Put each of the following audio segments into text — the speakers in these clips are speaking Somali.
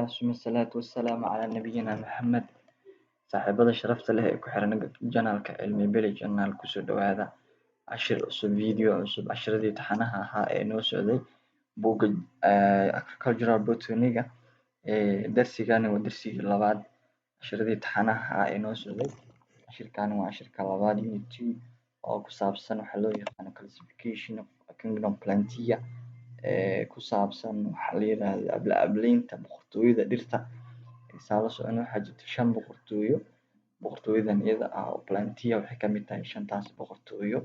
الله ثم الصلاة والسلام على نبينا محمد saaxiibada sharafta leh ee ku xiran janaalka cilmi bili janaal kusoo dhawaada cashir cusub video cusub cashiradii taxanaha ahaa ee noo socday buugga agricultural botany-ga darsigani waa darsigii labaad cashiradii taxanaha ahaa ee noo socday cashirkani waa cashirka labaad unit 2 oo ku saabsan waxa loo yaqaano classification of kingdom plantia ku saabsan waxa la yiraahdo abla-ablaynta boqortooyada dhirta saa la socono waxaa jirta 5 boqortooyo boqortooyadan iyada ah oo plantia waxay ka mid tahay 5taas boqortooyo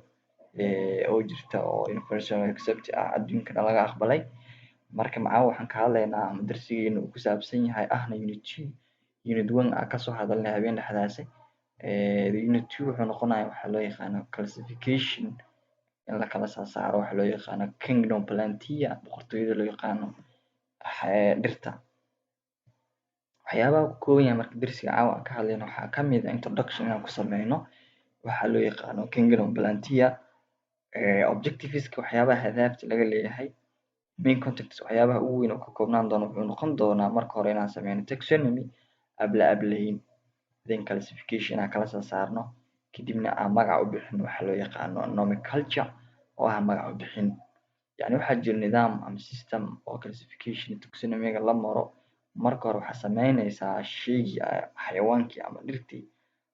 oo jirta oo universal accept ah adduunka laga aqbalay marka waxaan ka hadlaynaa ama darsigeena uu ku saabsan yahay ahna unit 2 unit 1 ka soo hadalnay habeen dhexdaas unit 2 wuxuu noqonayaa waxa loo yaqaano classification in la kala saaro waxa loo yaqaano kingdom plantia boqortooyada loo yaqaano dhirta waxyaabaha ku kooban yahay marka darsiga caawa aan ka hadlayno waxaa ka mid ah introduction inaan ku sameyno waxaa loo yaqaano kingdom plantia objectiveska waxyaabaha hadaafta laga leeyahay main context waxyaabaha ugu weyn oo ka koobnaan doona wuxuu noqon doonaa marka hore inaan sameyno taxonomy abla-ablayn then classification aan kala soo saarno kadibna aan magac u bixino waxa loo yaqaano nomenclature oo ah magac u bixin yani waxaa jira nidaam ama system oo classification taxonomy-ga la maro marka hore waxaa sameynaysaa sheegii xayawaankii ama dhirtii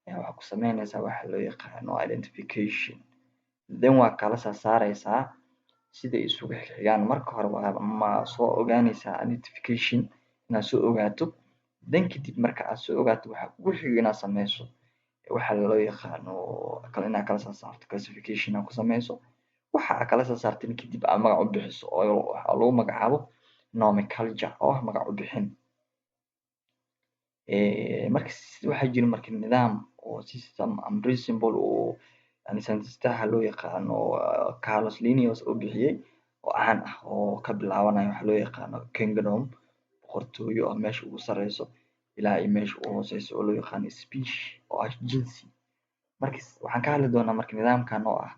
waxaa ku sameynaysaa waxa loo yaqaano identification then waa kala saaraysaa sida isugu xigaan marka hore waa soo ogaanaysaa identification inaad soo ogaato then kadib marka aad soo ogaato waxa ugu xiga inaad sameyso waxa loo yaqaano inaad kala saarto classification aad ku sameyso waxa aad kala saartin kadib aad magac u bixiso oo waxa lagu magacaabo nomenclature oo magac u bixin marka waxaa jira marka nidaam oo system and principle oo yani scientistaha loo yaqaano Carlos Linnaeus oo bixiyay oo caan ah oo ka bilaabanayo waxa loo yaqaano kingdom boqortooyo oo meesha ugu sareyso ilaa ay meesha ugu hooseyso oo loo yaqaano species oo ah jinsi marka waxaan ka hadli doonaa marka nidaamkan oo ah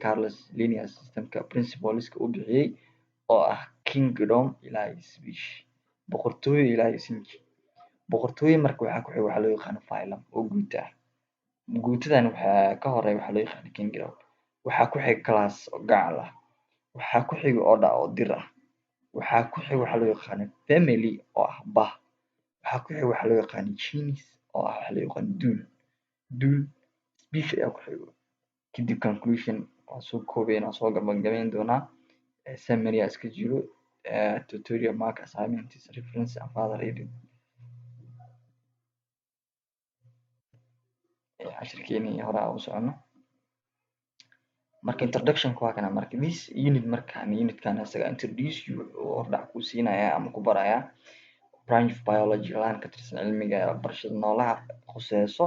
Carlos Linnaeus systemka principleska uu bixiyay oo ah kingdom ilaa species boqortooyo ilaa sinji boqortooyo marka waxaa ku xiga waxa loo yaqaano phylum oo guuta ah guutadan waxaa ka horeeya waxa loo yaqaano kingdom waxaa ku xiga class oo gacal ah waxaa ku xiga order oo dir ah waxaa ku xiga waxa loo yaqaano family oo ah bah waxaa ku xiga waxa loo yaqaano genus oo ah waxa loo yaqaano duul species ayaa ku xiga kadib conclusion waa soo koobaynaa soo gabagabayn doonaa summary iska jiro tutorial mark assignments reference and further reading cashirkeeni hore aan u socono marka introduction waa kana marka this unit unitkan isaga introduce you oo hordhac ku siinaya ama ku baraya branch of biology laan ka tirsan cilmiga barashada noolaha khuseyso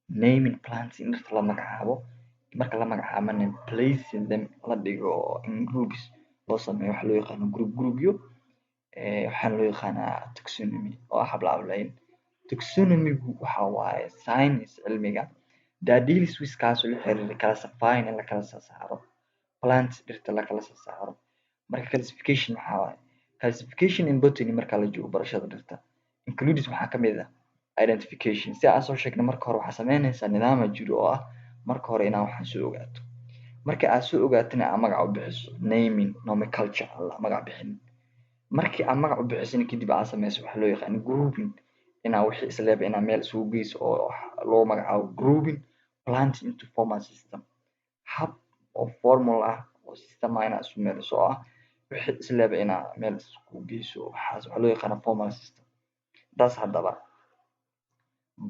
naming plants in dhirta la magacaabo marka la magacaabana placing them la dhigo in groups loo sameeyo waxa loo yaqaano groupyo waxaan loo yaqaanaa taxonomy oo ah habla-ablayn taxonomy waxa waaye science cilmiga that deals with kaas la xiriira classifying in la kala saaro plants dhirta la kala saaro marka classification waxa waaye classification in botany marka la joogo barashada dhirta includes waxa ka mid ah identification si aan soo sheegnay marka hore waxa sameynaysaa nidaam jiro oo ah marka hore inaad waxa soo ogaato marka aad soo ogaatana aad magac u bixiso naming nomenclature alla magac bixin markii aad magac u bixisin kadib aad sameyso waxa loo yaqaan grouping inaa wixii isleeb inaa meel isugu geyso oo loo magacaabo grouping plant into formal system hab oo formula ah oo system ah inaa isu meeliso oo ah wixii isleeb inaa meel isugu geyso waxaas waxa loo yaqaan formal system taas haddaba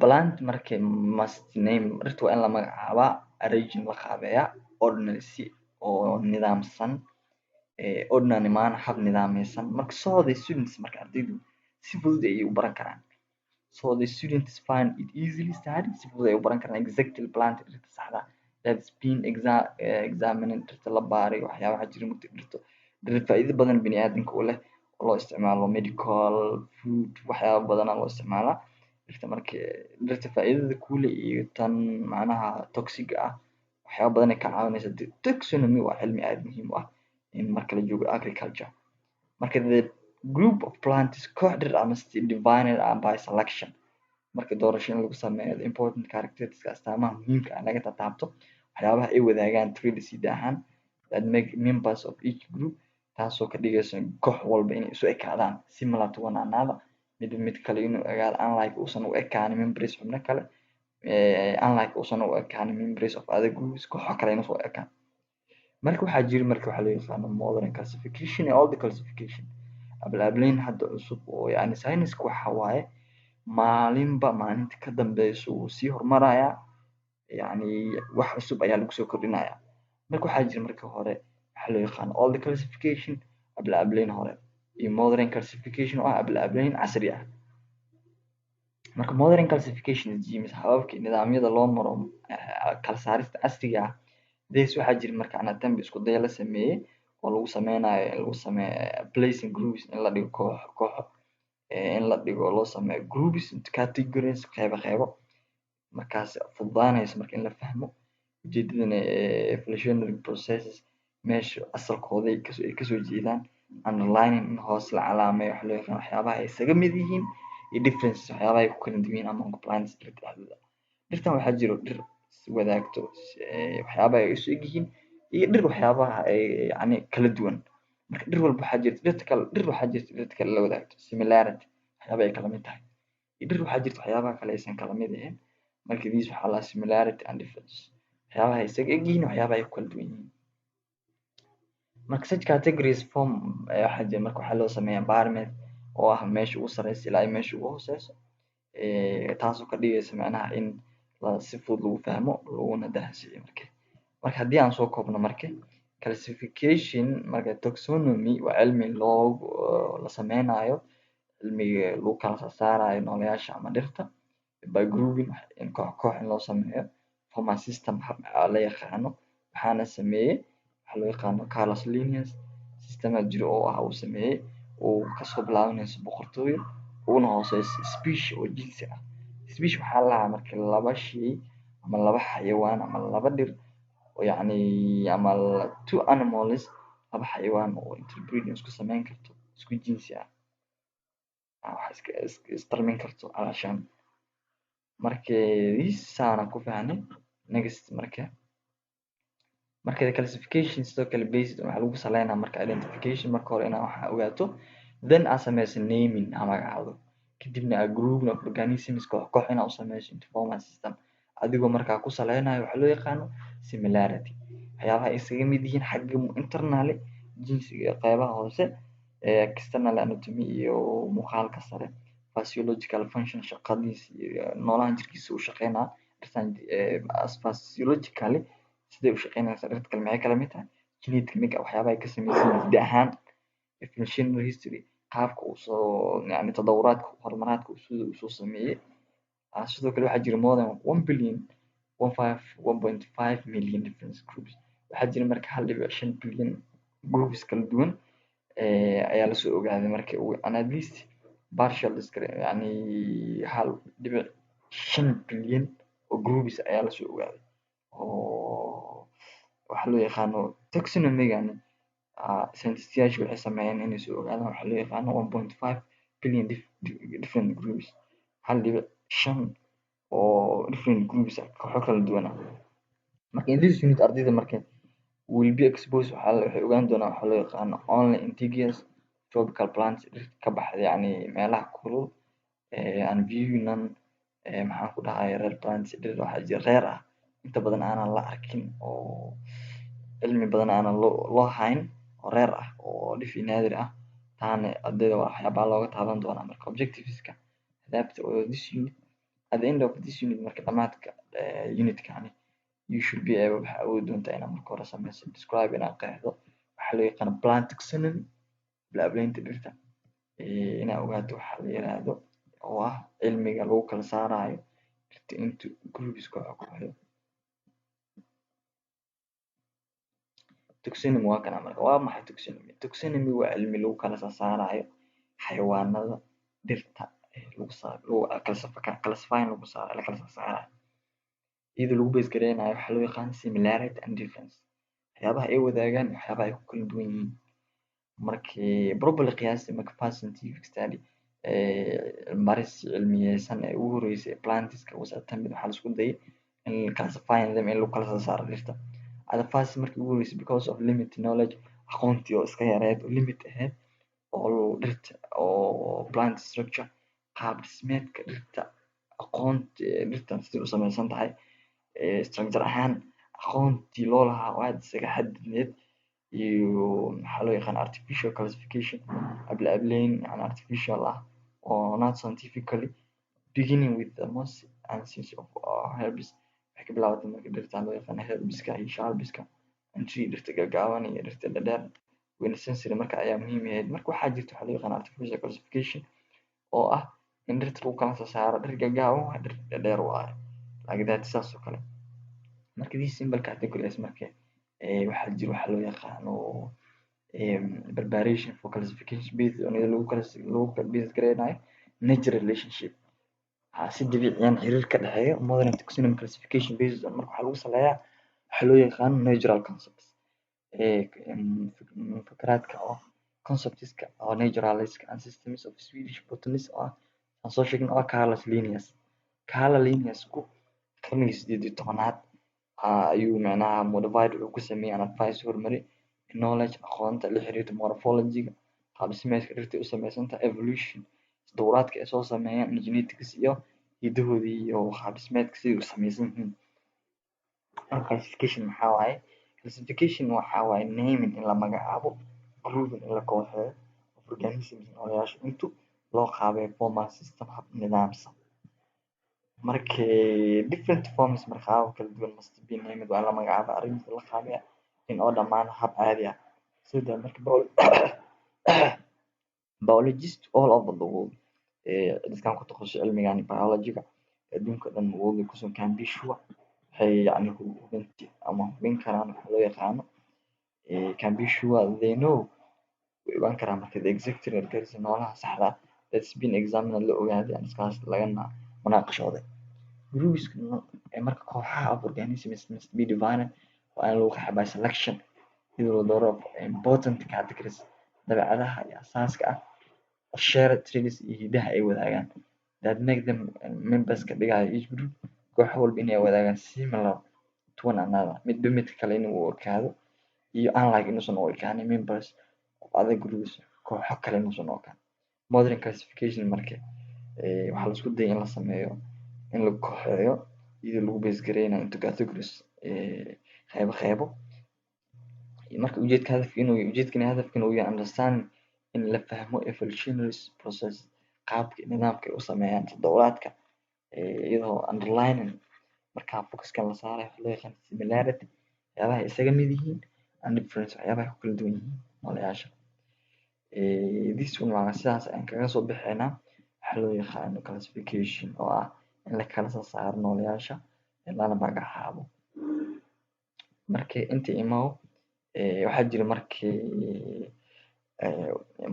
plant markay must name dhirta waa in la magacaabaa arranging la qaabeeyaa ordinary oo nidaamsan ordinary maan hab nidaameysan marka so the students marka ardaydu si fudud ayay u baran karaan so the students find it easily study si fudud ay u baran karaan exactly plant dhirta saxda that's been examined dhirta la baaray waxyaabaha jira mugta dhirta faa'iido badan bini aadamka u leh oo loo isticmaalo medical food waxyaabo badan loo isticmaalaa dhirta marka dhirta faa'iidada ku leh iyo tan macnaha toxic ah waxyaabo badan ay ka caawinaysa taxonomy waa cilmi aad muhiim u ah in marka la joogo agriculture marka group of plants koox dhir ama divided by selection marka doorasho in lagu sameeyo the important characteristics astaamaha muhiimka ah laga taabto waxyaabaha ay wadaagaan traits hidde ahaan that make members of each group taasoo ka dhigaysa koox walba inay isu ekaadaan similar to one another mid kale inuu egaado unlike uusan u ekaanin members xubno kale unlike uusan u ekaanin members of other groups kooxo kale inuusan u ekaan marka waxaa jira marka waxaa loo yaqaano modern classification iyo old classification ablaablayn hadda cusub oo yani sayniska waxa waaye maalinba maalinta ka dambeysa wuu sii hormarayaa yani wax cusub ayaa lagu soo kordhinayaa marka waxaa jira marka hore waxaa loo yaqaano old classification ablaablayn hore iyo modern classification oo ah ablaablayn casri ah marka modern classification is hababka nidaamyada loo maro kala saarista casriga ah this waxaa jira marka anatommy isku day la sameeyay oo lagu sameynayo in lagu sameeyo placing groups in la dhigo kooxo in la dhigo loo sameeyo groups categories qeybo markaas fududaanayso marka in la fahmo ujeedadana evolutionary processes meesha asalkooda ay kasoo jeedaan underlining in hoos la calaameeyo waxa loo yaqaan waxyaabaha ay isaga mid yihiin iyo differences waxyaabaha ay ku kala duwan among plants dhexdooda dhirtan waxaa jiro dhir wadaagto waxyaabaha ay isu eg yihiin iyo dhir waxyaabaha ay yani kala duwan marka dhir walba waxaa jirta dhirta kale la wadaagto similarity waxyaabaha ay kala mid tahay iyo dhir waxaa jirta waxyaabaha kale aysan kala mid ahayn marka these waxaa la similarity and difference waxyaabaha ay isaga eg yihiin waxyaabaha ay ku kala duwan yihiin marka such categories form waxaa jira marka waxaa loo sameeyaa environment oo ah meesha ugu sareysa ilaa meesha ugu hooseyso taasoo ka dhigaysa macnaha in si fudud lagu fahmo laguna dahasiyo marka haddii aan soo koobno marka classification marka taxonomy waa cilmi la sameynayo cilmiga lagu kala saarayo nooleyaasha ama dhirta by grouping in koox in loo sameeyo formal system hab la yaqaano waxaana sameeyey waxaa loo yaqaano Carlos Linnaeus system jiro oo ah uu sameeyey oo kasoo bilaabanayso boqortooyo una hooseyso species oo jinsi ah species waxaa lahaa marka laba shay ama laba xayawaan ama laba dhir oo yani ama two animals laba xayawaan oo interbreeding isku sameyn karto isku jinsi ah wax istarmin karto alashaan marka saana ku fahnay next marka classification sidoo kale based waxaa lagu saleynaa marka identification marka hore inaa waxa ogaato then aa sameyso naming aa magacaado kadibna aa group of organisms koox inaa u sameyso into formal system adigoo markaa ku saleynayo waxaa loo yaqaano similarity waxyaabaha ay isaga mid yihiin xagga internally jinsiga qeybaha hoose external anatomy iyo muuqaalka sare physiological function shaqadiisa iyo noolaha jirkiisa uu shaqeynaa physiologically siday u shaqeynaysaa dhirta kale maxay kala mid tahay genetic waxyaabaha ay ka sameysan yihiin hidde ahaan evolutionary history qaabka uu soo yani tadawuraadka horumaraadka uu soo sameeyey sidoo kale waxaa jira more than 1.5 million different groups waxaa jira marka 1.5 billion groups kala duwan ayaa lasoo ogaaday marka and at least partial yani 1.5 billion oo groups ayaa lasoo ogaaday oo waxaa loo yaqaano taxonomy-gani scientists waxay sameeyeen inay soo ogaadaan waxaa loo yaqaano 1.5 billion different groups 1.5 oo different groups kooxo kala duwan ah marka in this unit ardayda marka will be exposed waxay ogaan doonaan waxaa loo yaqaano only indigenous tropical plants ka baxda yani meelaha kulul and viewing maxaan ku dhahay rare plants dhir waxaa jira rare ah inta badan aanan la arkin oo cilmi badan aanan loo hayn oo rare ah oo dhif naadir ah taana ardayda waxyaabaha looga taaban doonaa marka objectiveska adapta oo this unit at the end of this unit marka dhamaadka unitkani you should be able waxaa awoodi doontaa inaad marka hore sameyso describe inaad qeexdo waxaa loo yaqaano plant taxonomy ablaablaynta dhirta inaad ogaato waxaa la yiraahdo oo ah cilmiga lagu kala saarayo dhirta into groups kooxo taxonomy waa kana marka waa maxay taxonomy waa cilmi lagu kala saarayo xayawaanada dhirta classifying lagu saarayo la kala saarayo iyadoo lagu base gareynayo waxaa loo yaqaan similarity and difference waxyaabaha ay wadaagaan waxyaabaha ay ku kala duwan yihiin markii probably qiyaastii marka first scientific study baris cilmiyeysan ee ugu horeysay plantiska was attempted waxaa la isku dayay in classifying them in lagu kala soo saaro dhirta at the first markii ugu horeysay because of limited knowledge aqoontii oo iska yareed oo limit ahayd oo dhirta oo plant structure qaab dhismeedka dhirta aqoonta dhirta sidii u samaysan tahay structure ahaan aqoontii loo lahaa oo aad isaga xadidneed iyo maxaa loo yaqaan artificial classification ablaablayn yani artificial ah or not scientifically beginning with the most ancient of herbs waxay ka bilaabatay marka dhirta loo yaqaan herbiska iyo shrubska and tree dhirta gaagaaban iyo dhirta dhadheer wayna sensory marka ayaa muhiim ahayd marka waxaa jirta waxaa loo yaqaan artificial classification oo ah in dhirta lagu kala soo saaro dhir gaagaaban waa dhir dhadheer waaye like that saas oo kale marka these simple categories marka waxaa jira waxaa loo yaqaano preparation for classification based on lagu base gareynayo nature relationship si dabiiciyan xiriir ka dhexeeya modern taxonomy classification based on marka waxaa lagu saleeyaa waxaa loo yaqaano natural concepts fikraadka oo conceptska oo naturaliska and systems of Swedish botanists oo aan soo sheegin oo Carolus Linnaeus ku qarnigii 18aad ayuu macnaha modified wuxuu ku sameeyay an advice horumari knowledge aqoonta la xiriirta morphology-ga qaab dhismeedka dhirta u samaysan tahay evolution dowraadka ay soo sameeyaan genetics iyo hidahoodii iyo qaab dhismeedka sidii u samaysan yihiin classification maxaa waaye classification waxaa waaye naming in la magacaabo grouping in la kooxeeyo of organisms nooleyaasha intu loo qaabeeyo formal system hab nidaamsan markii different forms markaa kala duwan must be named waa la magacaaba arrinta la qaabeeya in oo dhammaan hab caadi ah sida marka biologist all over the world dadkan ku takhasusay cilmigan biology-ga adduunka dhan wooga kusoo can be sure waxay yani hubinti ama hubin karaan waxa loo yaqaano can be sure they know way ogaan karaan marka the exact regards noolaha saxda that's been examined la ogaaday iskaas lagana munaaqashooday groups marka kooxaha of organisms must be divided waa in lagu qeexaa by selection iyadoo la dooro important categories dabeecadaha iyo asaaska ah shared traits iyo hidaha ay wadaagaan that make them members ka dhigaya each group koox walba inay wadaagaan similar to one another midba midka kale inuu ekaado iyo unlike inuusan u ekaanin members of other groups kooxo kale inuusan u ekaan modern classification marka waxaa la isku dayay in la sameeyo in la kooxeeyo iyadoo lagu base gareynayo into categories qeybo marka ujeedkani hadafkan uu yahay understanding in la fahmo evolutionary process qaabka nidaamka ay u sameeyaan tadawuraadka iyadoo underlining markaa focuskan la saarayo waxa loo yaqaan similarity waxyaabaha isaga mid yihiin and difference waxyaabaha ku kala duwan yihiin noolayaasha this one waa sidaas ayaan kaga soo bixinaa waxa loo yaqaano classification oo ah in la kala soo saaro noolayaasha lana magacaabo markii inta imaw waxaa jira markii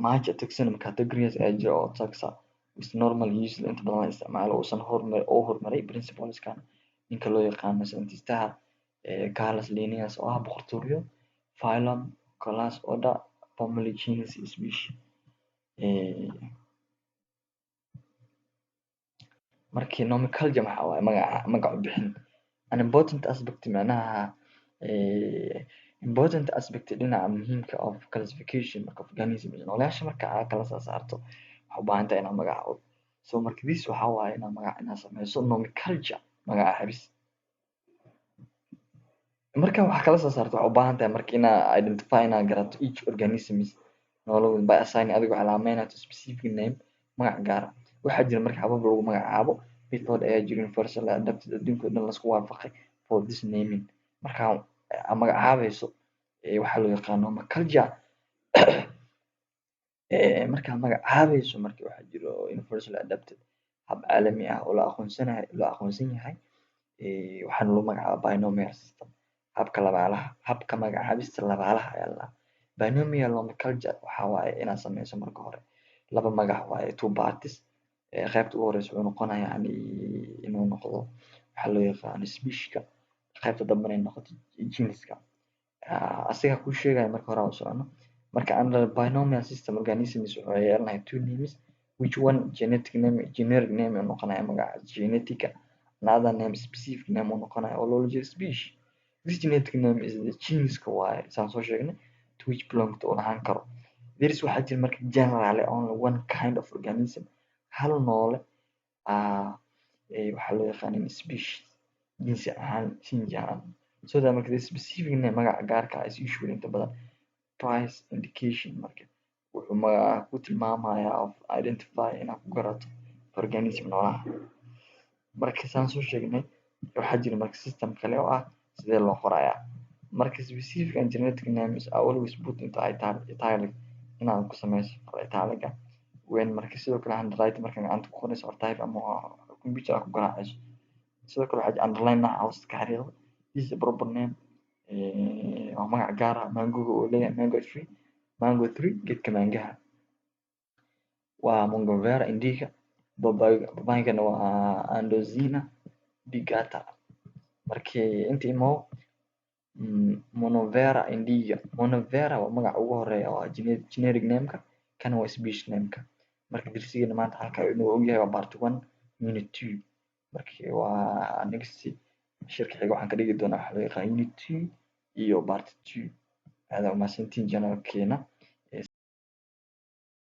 major taxonomy categories ay jira oo taxa is normal use inta badan la isticmaalo uusan horumaray principleskan ninka loo yaqaano scientistaha Carolus Linnaeus oo ah boqortooyo phylum class order family genus species markii nomenclature maxaa waaye magac bixin an important aspect macnaha important aspect dhinaca muhiimka of classification marka organism noolayaasha marka aad kala soo saarto waxaa u baahan tahay inaad magacaabo so marka this waxaa waaye inaad magac inaad sameyso nomenclature magaca xabis marka wax kala soo saarto waxaa u baahan tahay marka inaad identify inaad garato each organisms noolahooda by assigning adigoo calaameynaya specific name magac gaara waxaa jira marka habab lagu magacaabo method ayaa jira universal adapted adduunka dhan la isku waafaqay for this naming marka magacaabayso waxaa loo yaqaano nomenclature marka magacaabayso marka waxaa jiro universal adapted hab caalami ah oo la aqoonsan yahay waxaana loo magacaabaa binomial system habka magacaabista labaalaha ayaa la binomial nomenclature waxaa waaye inaad sameyso marka hore laba magac waaye two parties qaybta ugu horeysa wuxuu noqonayaa yani inuu noqdo waxaa loo yaqaano specieska qaybta dambena ay noqoto genuska asiga ku sheegaya marka hore aan socono marka under binomial system organisms wuxuu yeelanayaa two names which one generic name uu noqonaya magaca genetica, another name specific name uu noqonaya oo loola jeedo species. This genetic name is the genus-ka waaye saan soo sheegnay to which belong to lahaan karo. There is waxaa jira marka generally only one kind of organism, hal noole waxaa loo yaqaanin species jinsi ahaan jinsi ahaan. So that marka the specific name magaca gaarka ah is usually inta badan price indication marka wuxuu magaca ku tilmaamayaa of identify inaad ku garato organism noolaha. Marka saan soo sheegnay waxaa jira marka system kale oo ah sidee loo qorayaa. Marka specific and genetic names are always put into italic inaad ku sameyso italic-ga when marka sidoo kale handwriting marka gacanta ku qorayso or type ama computer aad ku garaacayso. Sidoo kale waxaa jira underline ah hoos ka xariiqdo this is a proper name waa magac gaar ah mango-ga uu leeyahay mango tree geedka mangaha waa Mongovera indica, babaygana waa Andozina digata. Markii inta imo Monovera indica, Monovera waa magaca ugu horeeya waa generic name-ka kana waa species name-ka. Marka darsigeena maanta halkaa inuu ogyahay waa part 1 unit 2 markii waa next shirka xiga waxaan ka dhigi doonaa waxa loo yaqaan unit 2 iyo part 2 aad u mahadsantihiin channel-keena.